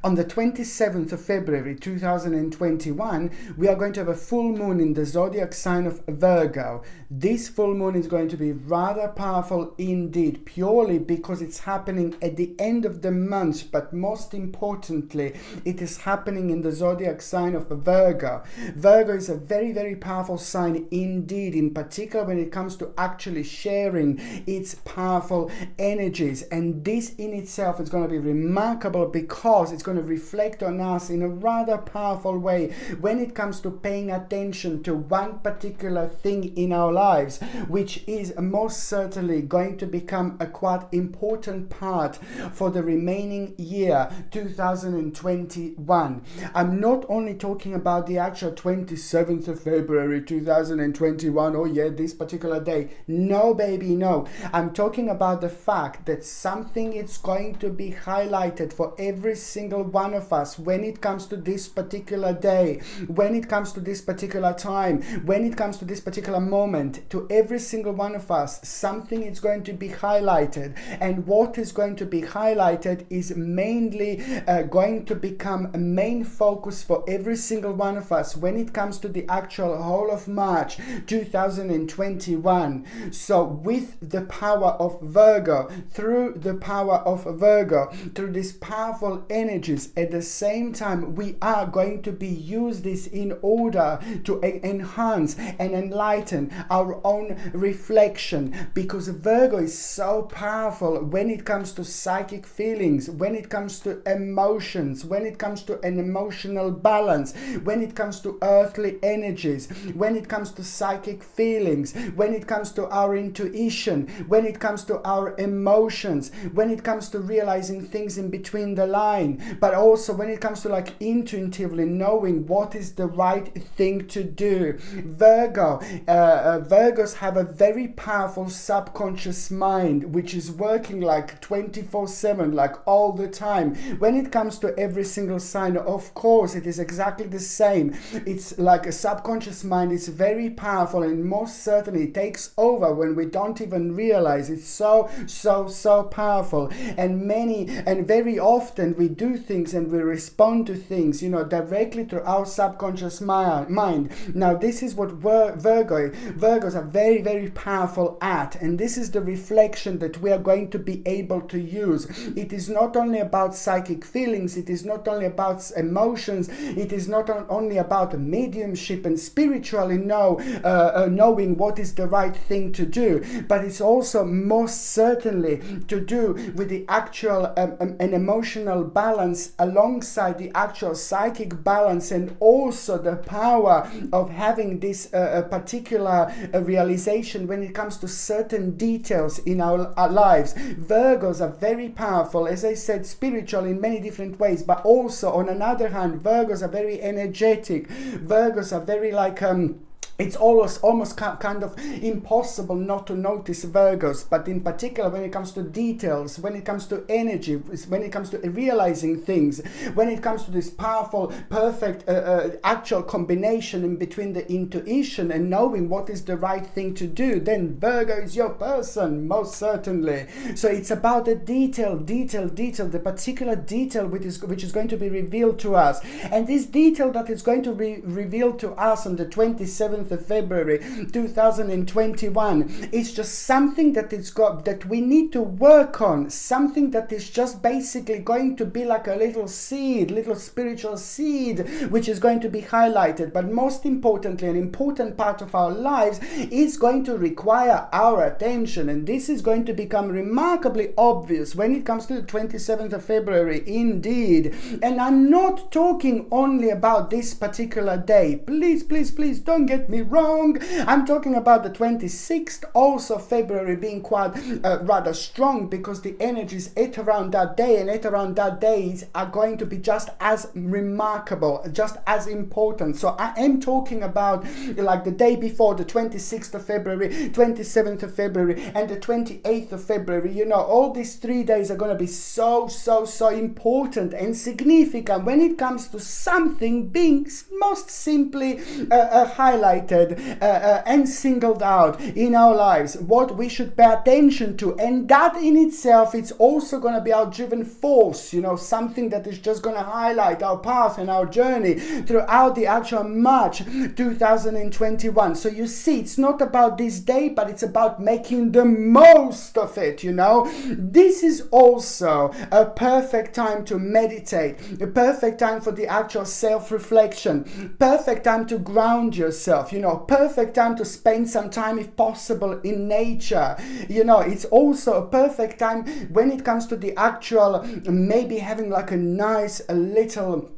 On the 27th of February 2021, we are going to have a full moon in the zodiac sign of Virgo. This full moon is going to be rather powerful indeed, purely because it's happening at the end of the month, but most importantly, it is happening in the zodiac sign of Virgo. Virgo is a very, very powerful sign indeed, in particular when it comes to actually sharing its powerful energies. And this in itself is going to be remarkable because it's going to reflect on us in a rather powerful way when it comes to paying attention to one particular thing in our lives, which is most certainly going to become a quite important part for the remaining year 2021. I'm not only talking about the actual 27th of February 2021, oh yeah, this particular day. No, baby, no. I'm talking about the fact that something is going to be highlighted for every single one of us when it comes to this particular day, when it comes to this particular time, when it comes to this particular moment. To every single one of us, something is going to be highlighted, and what is going to be highlighted is mainly going to become a main focus for every single one of us when it comes to the actual whole of March 2021. So with the power of Virgo, through the power of Virgo, through these powerful energies, at the same time we are going to be use this in order to enhance and enlighten our own reflection, because Virgo is so powerful when it comes to psychic feelings, when it comes to emotions, when it comes to an emotional balance, when it comes to earthly energies, when it comes to psychic feelings, when it comes to our intuition, when it comes to our emotions, when it comes to realizing things in between the line, but also when it comes to like intuitively knowing what is the right thing to do. Virgos have a very powerful subconscious mind which is working like 24/7, like all the time. When it comes to every single sign, of course it is exactly the same. It's like a subconscious mind is very powerful, and most certainly it takes over when we don't even realize. It's so powerful, and very often we do things and we respond to things, directly to our subconscious mind. Now this is what Virgos are very, very powerful at, and this is the reflection that we are going to be able to use. It is not only about psychic feelings, it is not only about emotions, it is not only about mediumship and spiritually knowing what is the right thing to do, but it's also most certainly to do with the actual an emotional balance alongside the actual psychic balance, and also the power of having this particular realization when it comes to certain details in our lives. Virgos are very powerful, as I said, spiritual in many different ways, but also on another hand, Virgos are very energetic. Virgos are very like it's almost kind of impossible not to notice Virgos, but in particular when it comes to details, when it comes to energy, when it comes to realizing things, when it comes to this powerful, perfect actual combination in between the intuition and knowing what is the right thing to do, then Virgo is your person, most certainly. So it's about the detail, the particular detail which is going to be revealed to us. And this detail that is going to be revealed to us on the 27th of February 2021 is just something that we need to work on, something that is just basically going to be like a little spiritual seed which is going to be highlighted. But most importantly, an important part of our lives is going to require our attention, and this is going to become remarkably obvious when it comes to the 27th of February indeed. And I'm not talking only about this particular day, please don't get me wrong. I'm talking about the 26th also February being quite rather strong, because the energies at around that day and at around that days are going to be just as remarkable, just as important. So I am talking about like the day before, the 26th of February, 27th of February and the 28th of February. All these 3 days are going to be so important and significant when it comes to something being most simply highlighted highlighted and singled out in our lives, what we should pay attention to. And that in itself, it's also going to be our driven force, something that is just going to highlight our path and our journey throughout the actual March 2021. So you see, it's not about this day, but it's about making the most of it. This is also a perfect time to meditate, a perfect time for the actual self-reflection, perfect time to ground yourself, perfect time to spend some time, if possible, in nature. It's also a perfect time when it comes to the actual, maybe having like a nice, a little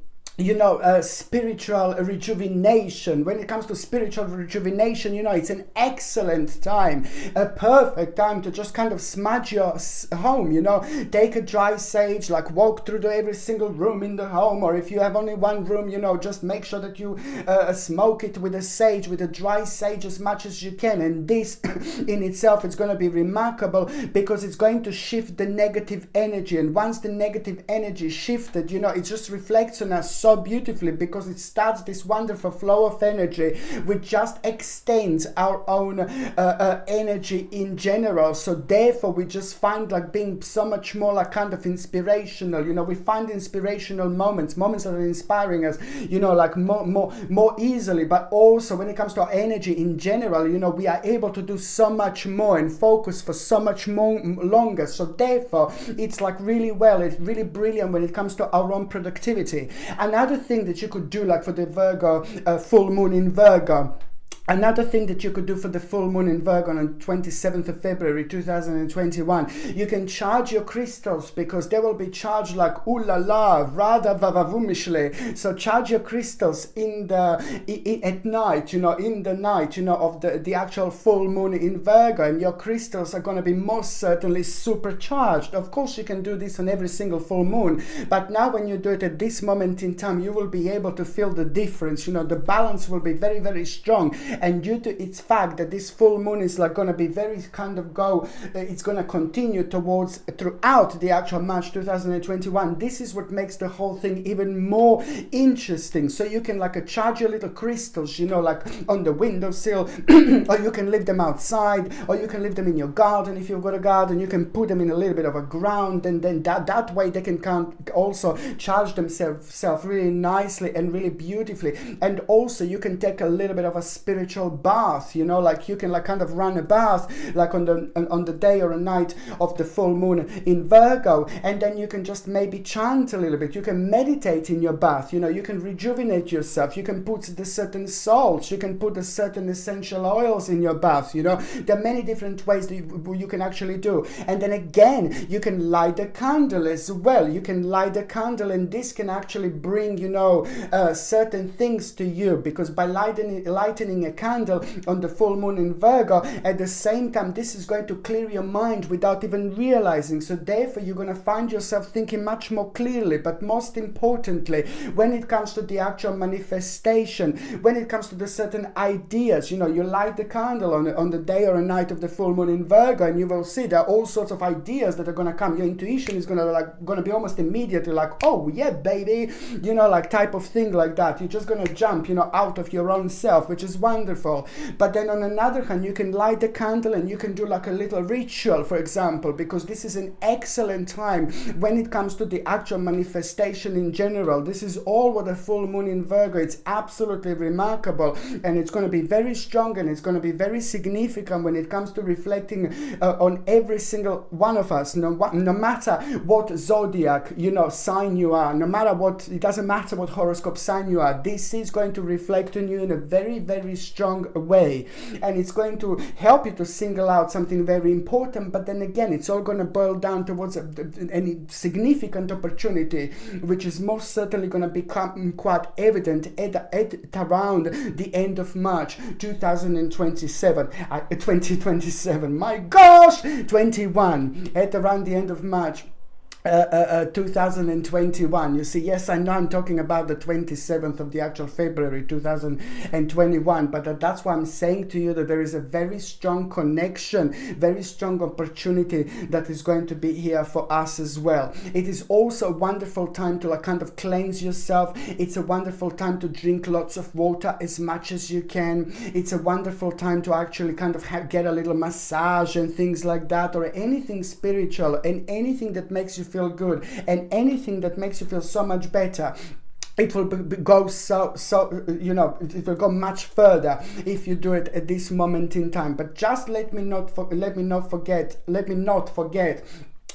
spiritual rejuvenation. When it comes to spiritual rejuvenation, it's an excellent time, a perfect time to just kind of smudge your home, take a dry sage, like walk through every single room in the home, or if you have only one room, just make sure that you smoke it with a sage, with a dry sage, as much as you can. And this in itself is going to be remarkable, because it's going to shift the negative energy. And once the negative energy shifted, it just reflects on us so beautifully, because it starts this wonderful flow of energy which just extends our own energy in general. So therefore we just find like being so much more like kind of inspirational. We find inspirational moments that are inspiring us, like more easily. But also when it comes to our energy in general, we are able to do so much more and focus for so much more longer. So therefore it's like it's really brilliant when it comes to our own productivity. Another thing that you could do, like for the Virgo full moon in Virgo, another thing that you could do for the full moon in Virgo on 27th of February 2021, you can charge your crystals, because they will be charged like ooh la la, rather vavavumishly. So charge your crystals at night, in the night, of the actual full moon in Virgo, and your crystals are going to be most certainly supercharged. Of course, you can do this on every single full moon, but now when you do it at this moment in time, you will be able to feel the difference. The balance will be very, very strong. And due to its fact that this full moon is like going to be very kind of it's going to continue throughout the actual March 2021. This is what makes the whole thing even more interesting. So you can like charge your little crystals, like on the windowsill, or you can leave them outside, or you can leave them in your garden. If you've got a garden, you can put them in a little bit of a ground, and then that way they can also charge themselves really nicely and really beautifully. And also you can take a little bit of a spiritual bath, like you can like kind of run a bath like on the day or a night of the full moon in Virgo, and then you can just maybe chant a little bit. You can meditate in your bath, you can rejuvenate yourself. You can put the certain salts, you can put the certain essential oils in your bath. There are many different ways that you can actually do. And then again, you can light a candle as well. You can light a candle, and this can actually bring certain things to you, because by lightening a candle on the full moon in Virgo, at the same time this is going to clear your mind without even realizing. So therefore you're going to find yourself thinking much more clearly. But most importantly, when it comes to the actual manifestation, when it comes to the certain ideas, you light the candle on the day or a night of the full moon in Virgo, and you will see there are all sorts of ideas that are going to come. Your intuition is going to be almost immediately like, oh yeah baby, like type of thing like that. You're just going to jump out of your own self, which is wonderful. But then on another hand, you can light the candle and you can do like a little ritual, for example, because this is an excellent time when it comes to the actual manifestation in general. This is all what a full moon in Virgo. It's absolutely remarkable, and it's going to be very strong, and it's going to be very significant when it comes to reflecting on every single one of us, no matter what zodiac sign you are, no matter what, it doesn't matter what horoscope sign you are. This is going to reflect on you in a very, very strong way, and it's going to help you to single out something very important. But then again, it's all going to boil down towards any significant opportunity, which is most certainly going to become quite evident at around the end of March 2027. My gosh, 21, at around the end of March 2021. You see, yes, I know I'm talking about the 27th of the actual February 2021, but that's why I'm saying to you that there is a very strong connection, very strong opportunity that is going to be here for us as well. It is also a wonderful time to like kind of cleanse yourself. It's a wonderful time to drink lots of water as much as you can. It's a wonderful time to actually kind of get a little massage and things like that, or anything spiritual and anything that makes you feel good and anything that makes you feel so much better. It will go it will go much further if you do it at this moment in time. But just let me not forget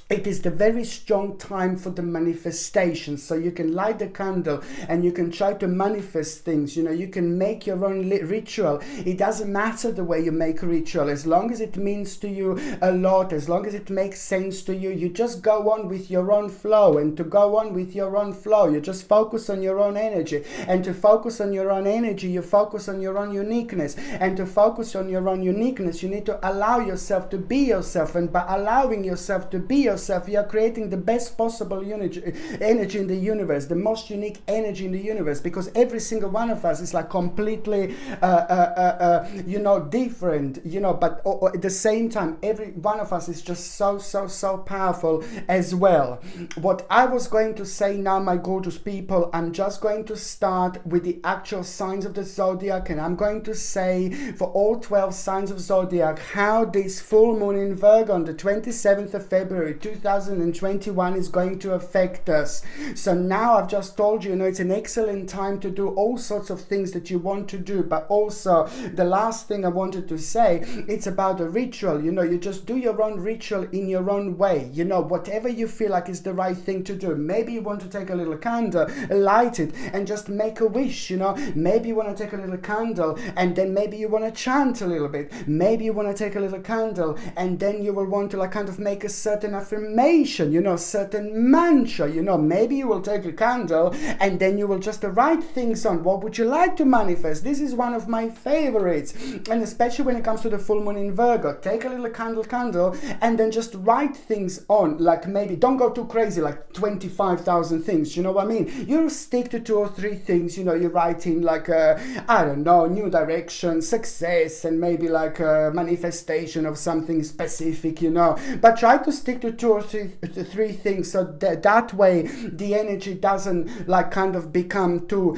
it is the very strong time for the manifestation. So you can light the candle and you can try to manifest things. You know, you can make your own ritual. It doesn't matter the way you make a ritual, as long as it means to you a lot, as long as it makes sense to you. You just go on with your own flow, and to go on with your own flow, you just focus on your own energy. And to focus on your own energy, you focus on your own uniqueness. And to focus on your own uniqueness, you need to allow yourself to be yourself. And by allowing yourself to be yourself, you are creating the best possible energy in the universe, the most unique energy in the universe, because every single one of us is like completely different, but at the same time every one of us is just so powerful as well. What I was going to say now, my gorgeous people, I'm just going to start with the actual signs of the zodiac, and I'm going to say for all 12 signs of zodiac how this full moon in Virgo on the 27th of February 2021 is going to affect us. So now I've just told you, it's an excellent time to do all sorts of things that you want to do. But also the last thing I wanted to say, it's about a ritual. You just do your own ritual in your own way, whatever you feel like is the right thing to do. Maybe you want to take a little candle, light it, and just make a wish. Maybe you want to take a little candle and then maybe you want to chant a little bit. Maybe you want to take a little candle and then you will want to like kind of make a certain affirmation, certain mantra. Maybe you will take a candle and then you will just write things on. What would you like to manifest? This is one of my favorites, and especially when it comes to the full moon in Virgo. Take a little candle and then just write things on. Like, maybe don't go too crazy, like 25,000 things. You know what I mean? You stick to 2 or 3 things. You're writing like new direction, success, and maybe like a manifestation of something specific. But try to stick to 2 or 3 things, so that way the energy doesn't like kind of become too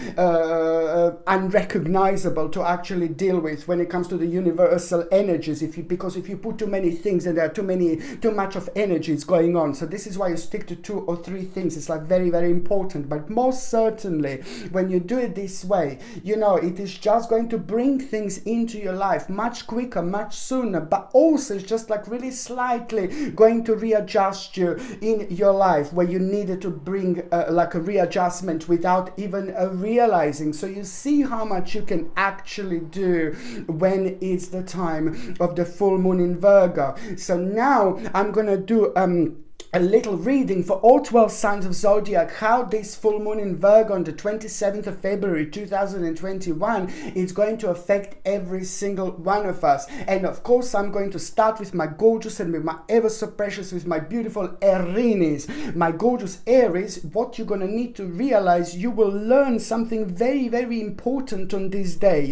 unrecognizable to actually deal with when it comes to the universal energies. Because if you put too many things and there are too much of energies going on, so this is why you stick to 2 or 3 things. It's like very, very important. But most certainly when you do it this way, it is just going to bring things into your life much quicker, much sooner, but also it's just like really slightly going to readjust you in your life where you needed to bring like a readjustment without even realizing. So you see how much you can actually do when it's the time of the full moon in Virgo. So now I'm gonna do a little reading for all 12 signs of zodiac, how this full moon in Virgo on the 27th of February 2021 is going to affect every single one of us. And of course I'm going to start with my gorgeous and with my ever so precious, with my beautiful Aries. My gorgeous Aries, what you're going to need to realize, you will learn something very, very important on this day,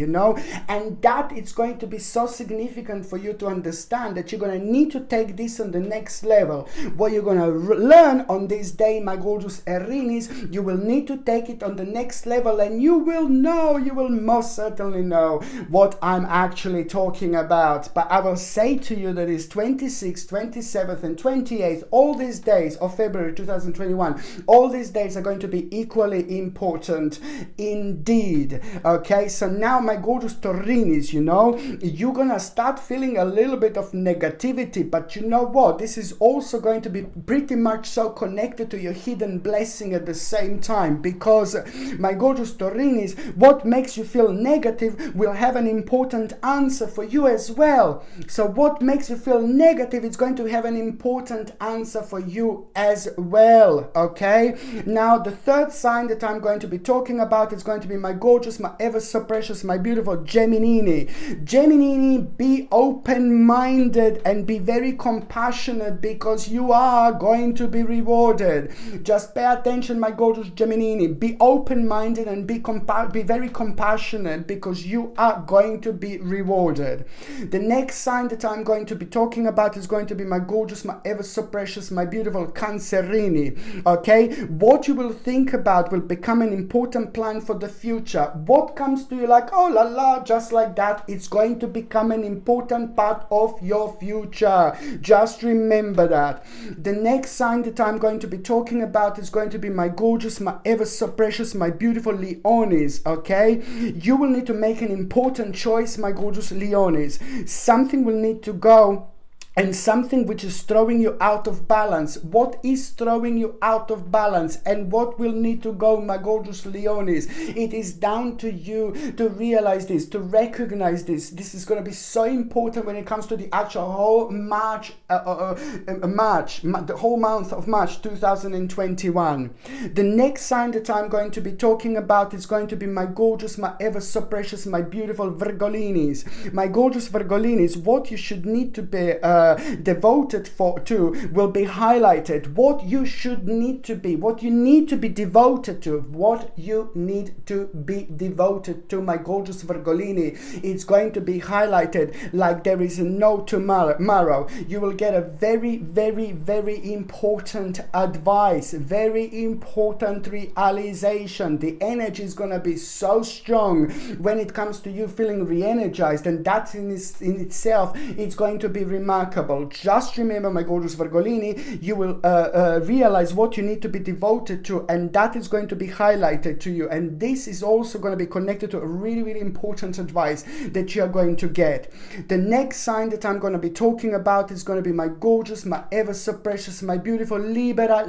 and that it's going to be so significant for you to understand that you're going to need to take this on the next level. What you're going to learn on this day, my gorgeous Aries, you will need to take it on the next level, and you will most certainly know what I'm actually talking about. But I will say to you that it's 26th, 27th and 28th, all these days of February 2021, all these days are going to be equally important indeed. Okay, so now my gorgeous Taurus, you're gonna start feeling a little bit of negativity, but you know what, this is also going to be pretty much so connected to your hidden blessing at the same time, because my gorgeous Taurus, what makes you feel negative will have an important answer for you as well. So what makes you feel negative, it's going to have an important answer for you as well. Okay, now the third sign that I'm going to be talking about is going to be my gorgeous, my ever so precious, my beautiful Gemini. Gemini, be open-minded and be very compassionate, because you are are going to be rewarded. Just pay attention, my gorgeous Gemini. Be open-minded and be very compassionate, because you are going to be rewarded. The next sign that I'm going to be talking about is going to be my gorgeous, my ever so precious, my beautiful Cancerini. Okay, what you will think about will become an important plan for the future. What comes to you like, oh la la, just like that, it's going to become an important part of your future. Just remember that. The next sign that I'm going to be talking about is going to be my gorgeous, my ever so precious, my beautiful Leonis. Okay, you will need to make an important choice, my gorgeous Leonis. Something will need to go, and something which is throwing you out of balance. What is throwing you out of balance, and what will need to go, my gorgeous Leonis? It is down to you to realize this, to recognize this. This is going to be so important when it comes to the actual whole March, the whole month of March 2021. The next sign that I'm going to be talking about is going to be my gorgeous, my ever so precious, my beautiful Virgolinis. My gorgeous Virgolinis, what you should need to be devoted to will be highlighted. What you should need to be, what you need to be devoted to, what you need to be devoted to, my gorgeous Virgolini, it's going to be highlighted like there is no tomorrow. You will get a very, very, very important advice, very important realization. The energy is going to be so strong when it comes to you feeling re-energized, and that in itself, it's going to be remarkable. Just remember, my gorgeous Virgolini, you will realize what you need to be devoted to, and that is going to be highlighted to you. And this is also going to be connected to a really, really important advice that you are going to get. The next sign that I'm going to be talking about is going to be my gorgeous, my ever so precious, my beautiful Libra.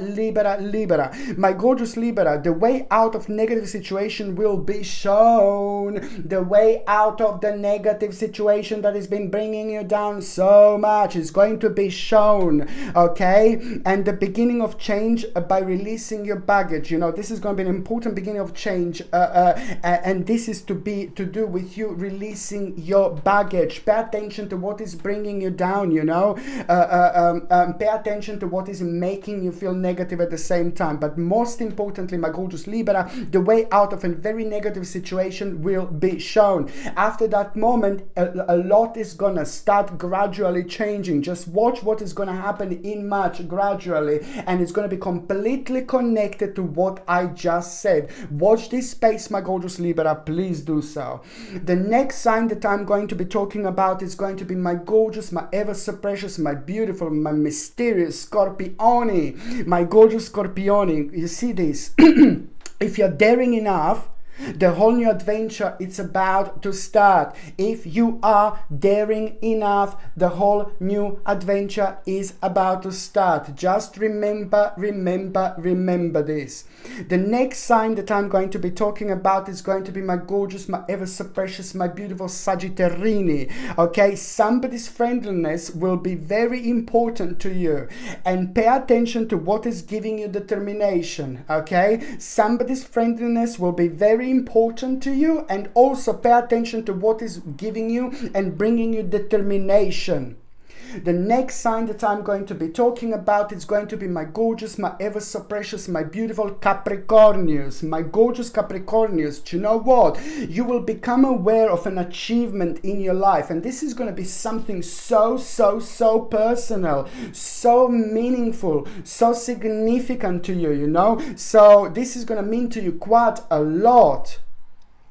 My gorgeous Libra, the way out of negative situation will be shown. The way out of the negative situation that has been bringing you down so much is going to be shown. Okay, and the beginning of change by releasing your baggage. You know, this is going to be an important beginning of change, and this is to do with you releasing your baggage. Pay attention to what is bringing you down. You know, pay attention to what is making you feel negative at the same time. But most importantly, my gorgeous Libra, the way out of a very negative situation will be shown. After that moment, a lot is gonna start gradually changing. Just watch what is going to happen in March gradually, and it's going to be completely connected to what I just said. Watch this space, my gorgeous Libra, please do so. The next sign that I'm going to be talking about is going to be my gorgeous, my ever so precious, my beautiful, my mysterious Scorpioni. My gorgeous Scorpioni, you see this? If you're daring enough, the whole new adventure, it's about to start. If you are daring enough, the whole new adventure is about to start. Just remember this. The next sign that I'm going to be talking about is going to be my gorgeous, my ever so precious, my beautiful Sagittarini. Okay, somebody's friendliness will be very important to you, and pay attention to what is giving you determination. Okay, somebody's friendliness will be very important to you, and also pay attention to what is giving you and bringing you determination. The next sign that I'm going to be talking about is going to be my gorgeous, my ever so precious, my beautiful Capricornius. My gorgeous Capricornius, do you know what? You will become aware of an achievement in your life, and this is going to be something so personal, so meaningful, so significant to you, you know? So this is going to mean to you quite a lot.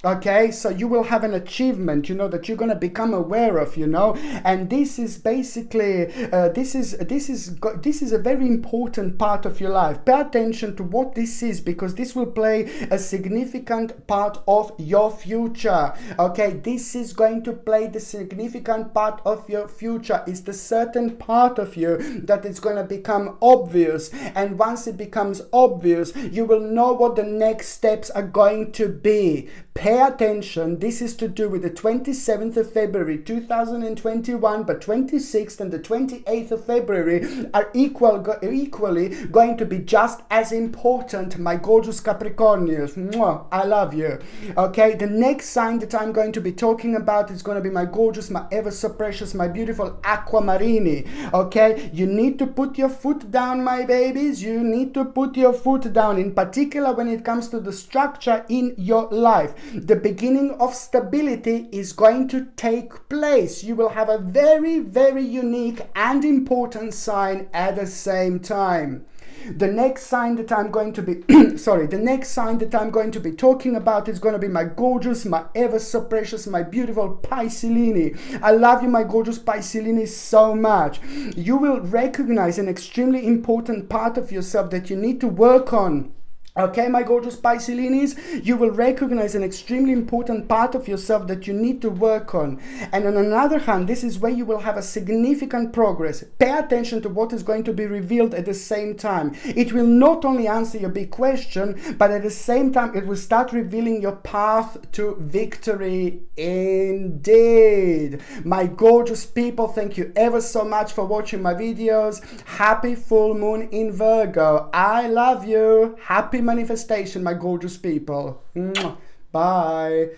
Okay, so you will have an achievement, you know, that you're going to become aware of, you know, and this is basically this is a very important part of your life. Pay attention to what this is, because this will play a significant part of your future. Okay, this is going to play the significant part of your future. It's the certain part of you that is going to become obvious, and once it becomes obvious, you will know what the next steps are going to be. Pay attention. This is to do with the 27th of February 2021, but 26th and the 28th of February are equally going to be just as important, my gorgeous Capricornians. Mwah, I love you. Okay, the next sign that I'm going to be talking about is going to be my gorgeous, my ever so precious, my beautiful Aquamarini. Okay, you need to put your foot down, my babies. You need to put your foot down, in particular when it comes to the structure in your life. The beginning of stability is going to take place. You will have a very, very unique and important sign at the same time. The next sign that I'm going to be the next sign that I'm going to be talking about is going to be my gorgeous, my ever so precious, my beautiful Pisces. I love you, my gorgeous Pisces, so much. You will recognize an extremely important part of yourself that you need to work on. Okay, my gorgeous Pisces, you will recognize an extremely important part of yourself that you need to work on. And on another hand, this is where you will have a significant progress. Pay attention to what is going to be revealed at the same time. It will not only answer your big question, but at the same time, it will start revealing your path to victory indeed. My gorgeous people, thank you ever so much for watching my videos. Happy full moon in Virgo. I love you. Happy manifestation, my gorgeous people. Bye.